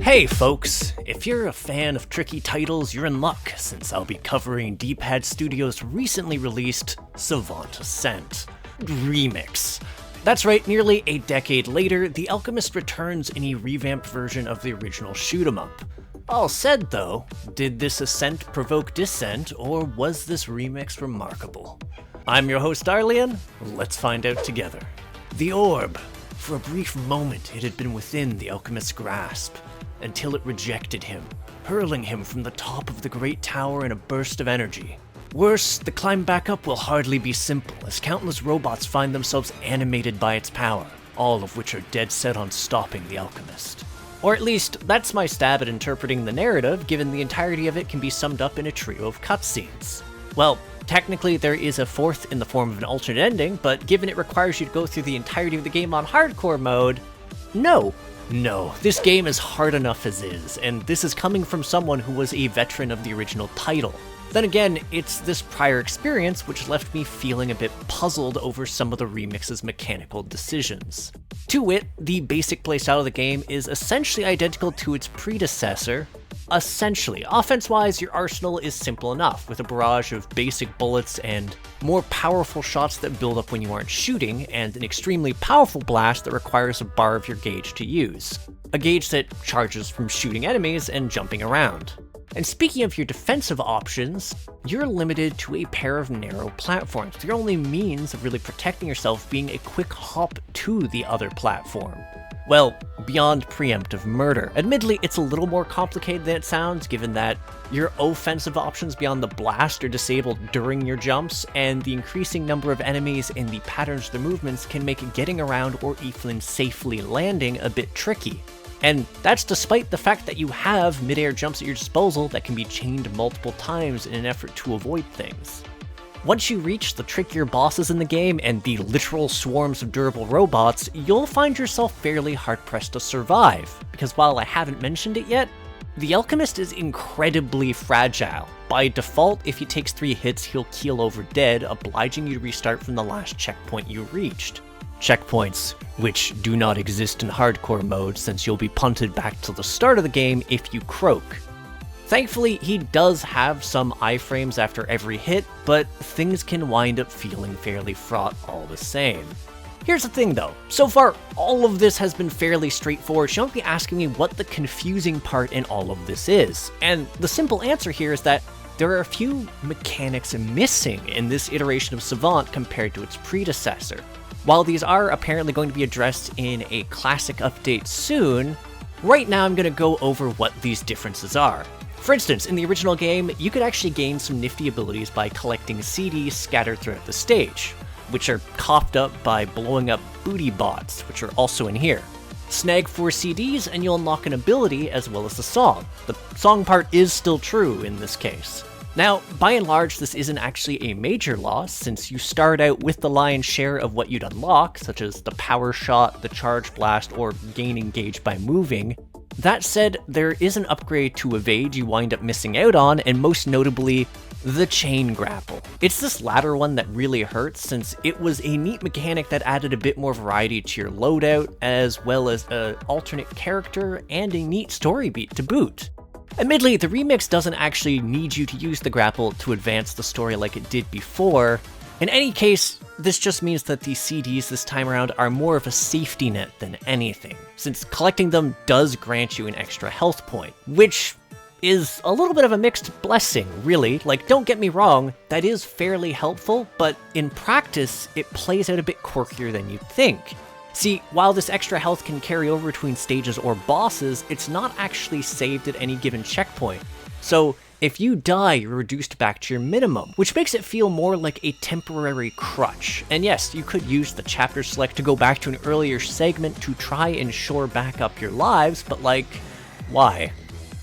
Hey folks, if you're a fan of tricky titles, you're in luck, since I'll be covering D-Pad Studios' recently released Savant Ascent Remix. That's right, nearly a decade later, The Alchemist returns in a revamped version of the original shoot-'em-up. All said though, did this ascent provoke dissent, or was this remix remarkable? I'm your host Darlian, let's find out together. The orb. For a brief moment it had been within the alchemist's grasp, until it rejected him, hurling him from the top of the great tower in a burst of energy. Worse, the climb back up will hardly be simple, as countless robots find themselves animated by its power, all of which are dead set on stopping the alchemist. Or at least, that's my stab at interpreting the narrative, given the entirety of it can be summed up in a trio of cutscenes. Well, technically there is a fourth in the form of an alternate ending, but given it requires you to go through the entirety of the game on hardcore mode, no, this game is hard enough as is, and this is coming from someone who was a veteran of the original title. Then again, it's this prior experience which left me feeling a bit puzzled over some of the remix's mechanical decisions. To wit, the basic playstyle of the game is essentially identical to its predecessor. Essentially, offense-wise, your arsenal is simple enough, with a barrage of basic bullets and more powerful shots that build up when you aren't shooting, and an extremely powerful blast that requires a bar of your gauge to use. A gauge that charges from shooting enemies and jumping around. And speaking of your defensive options, you're limited to a pair of narrow platforms, your only means of really protecting yourself being a quick hop to the other platform. Well, beyond preemptive murder. Admittedly, it's a little more complicated than it sounds, given that your offensive options beyond the blast are disabled during your jumps, and the increasing number of enemies and the patterns of their movements can make getting around or even safely landing a bit tricky. And that's despite the fact that you have mid-air jumps at your disposal that can be chained multiple times in an effort to avoid things. Once you reach the trickier bosses in the game and the literal swarms of durable robots, you'll find yourself fairly hard-pressed to survive, because while I haven't mentioned it yet, the Alchemist is incredibly fragile. By default, if he takes 3 hits, he'll keel over dead, obliging you to restart from the last checkpoint you reached. Checkpoints, which do not exist in hardcore mode, since you'll be punted back to the start of the game if you croak. Thankfully, he does have some iframes after every hit, but things can wind up feeling fairly fraught all the same. Here's the thing though, so far all of this has been fairly straightforward, so you won't be asking me what the confusing part in all of this is. And the simple answer here is that there are a few mechanics missing in this iteration of Savant compared to its predecessor. While these are apparently going to be addressed in a classic update soon, right now I'm going to go over what these differences are. For instance, in the original game, you could actually gain some nifty abilities by collecting CDs scattered throughout the stage, which are coughed up by blowing up booty bots, which are also in here. Snag 4 CDs and you'll unlock an ability as well as the song. The song part is still true in this case. Now, by and large, this isn't actually a major loss, since you start out with the lion's share of what you'd unlock, such as the power shot, the charge blast, or gaining gauge by moving. That said, there is an upgrade to evade you wind up missing out on, and most notably, the chain grapple. It's this latter one that really hurts, since it was a neat mechanic that added a bit more variety to your loadout, as well as an alternate character and a neat story beat to boot. Admittedly, the remix doesn't actually need you to use the grapple to advance the story like it did before. In any case, this just means that the CDs this time around are more of a safety net than anything, since collecting them does grant you an extra health point, which is a little bit of a mixed blessing, really. Like, don't get me wrong, that is fairly helpful, but in practice, it plays out a bit quirkier than you'd think. See, while this extra health can carry over between stages or bosses, it's not actually saved at any given checkpoint. So, if you die, you're reduced back to your minimum, which makes it feel more like a temporary crutch. And yes, you could use the chapter select to go back to an earlier segment to try and shore back up your lives, but like, why?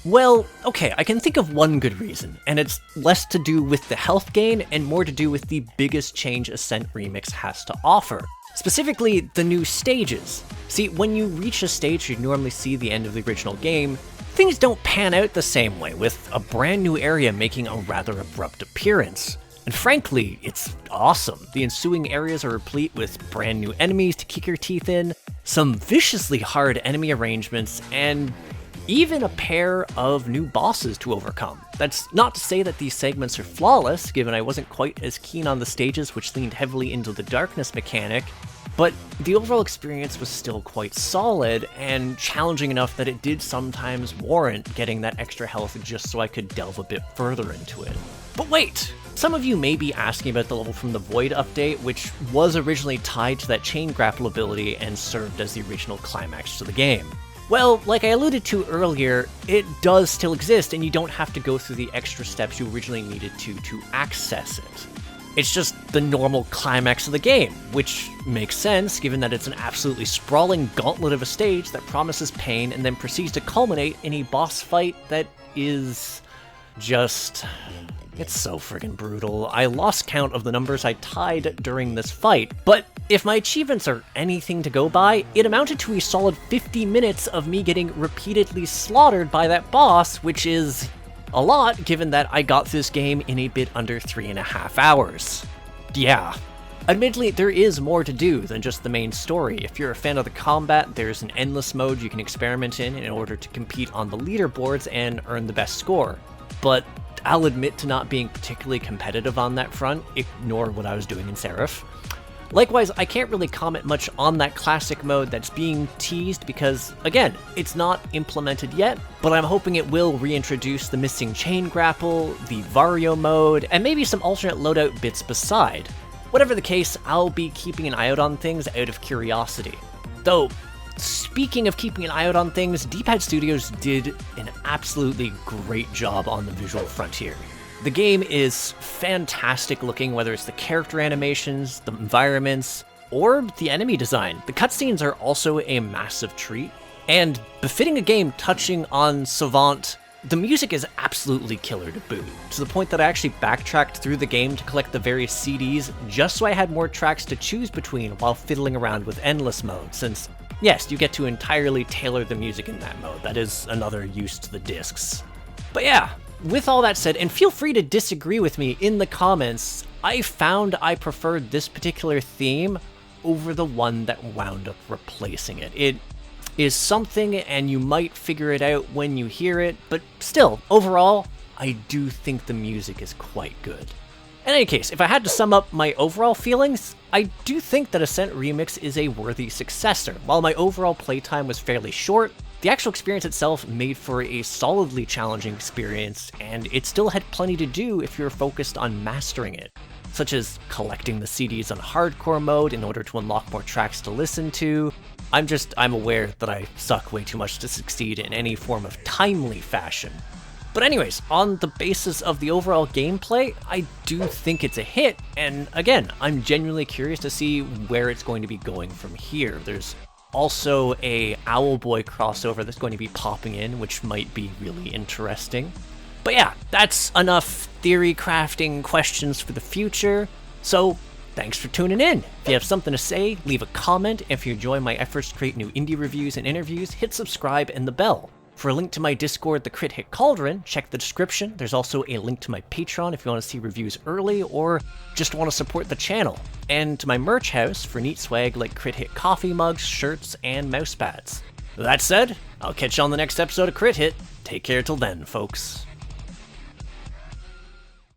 Well, okay, I can think of one good reason, and it's less to do with the health gain and more to do with the biggest change Ascent Remix has to offer. Specifically, the new stages. See, when you reach a stage you normally see the end of the original game, things don't pan out the same way, with a brand new area making a rather abrupt appearance. And frankly, it's awesome. The ensuing areas are replete with brand new enemies to kick your teeth in, some viciously hard enemy arrangements, and even a pair of new bosses to overcome. That's not to say that these segments are flawless, given I wasn't quite as keen on the stages which leaned heavily into the darkness mechanic, but the overall experience was still quite solid and challenging enough that it did sometimes warrant getting that extra health just so I could delve a bit further into it. But wait! Some of you may be asking about the level from the Void update, which was originally tied to that chain grapple ability and served as the original climax to the game. Well, like I alluded to earlier, it does still exist and you don't have to go through the extra steps you originally needed to access it. It's just the normal climax of the game, which makes sense given that it's an absolutely sprawling gauntlet of a stage that promises pain and then proceeds to culminate in a boss fight that is just... it's so friggin' brutal. I lost count of the numbers I tied during this fight, but if my achievements are anything to go by, it amounted to a solid 50 minutes of me getting repeatedly slaughtered by that boss, which is a lot given that I got through this game in a bit under 3.5 hours. Yeah. Admittedly, there is more to do than just the main story. If you're a fan of the combat, there's an endless mode you can experiment in order to compete on the leaderboards and earn the best score. But I'll admit to not being particularly competitive on that front, ignore what I was doing in Seraph. Likewise, I can't really comment much on that classic mode that's being teased because, again, it's not implemented yet, but I'm hoping it will reintroduce the missing chain grapple, the Vario mode, and maybe some alternate loadout bits beside. Whatever the case, I'll be keeping an eye out on things out of curiosity. Though, speaking of keeping an eye out on things, D-Pad Studios did an absolutely great job on the visual front here. The game is fantastic looking, whether it's the character animations, the environments, or the enemy design. The cutscenes are also a massive treat, and befitting a game touching on Savant, the music is absolutely killer to boot, to the point that I actually backtracked through the game to collect the various CDs just so I had more tracks to choose between while fiddling around with Endless Mode, since yes, you get to entirely tailor the music in that mode. That is another use to the discs. But yeah, with all that said, and feel free to disagree with me in the comments, I found I preferred this particular theme over the one that wound up replacing it. It is something, and you might figure it out when you hear it, but still, overall, I do think the music is quite good. In any case, if I had to sum up my overall feelings, I do think that Ascent Remix is a worthy successor. While my overall playtime was fairly short, the actual experience itself made for a solidly challenging experience, and it still had plenty to do if you're focused on mastering it, such as collecting the CDs on hardcore mode in order to unlock more tracks to listen to. I'm aware that I suck way too much to succeed in any form of timely fashion. But anyways, on the basis of the overall gameplay, I do think it's a hit, and again, I'm genuinely curious to see where it's going to be going from here. There's also a Owlboy crossover that's going to be popping in, which might be really interesting. But yeah, that's enough theory crafting questions for the future, so thanks for tuning in. If you have something to say, leave a comment. If you enjoy my efforts to create new indie reviews and interviews, hit subscribe and the bell. For a link to my Discord, the Crit Hit Cauldron, check the description. There's also a link to my Patreon if you want to see reviews early or just want to support the channel. And to my merch house for neat swag like Crit Hit coffee mugs, shirts, and mouse pads. That said, I'll catch you on the next episode of Crit Hit. Take care till then, folks.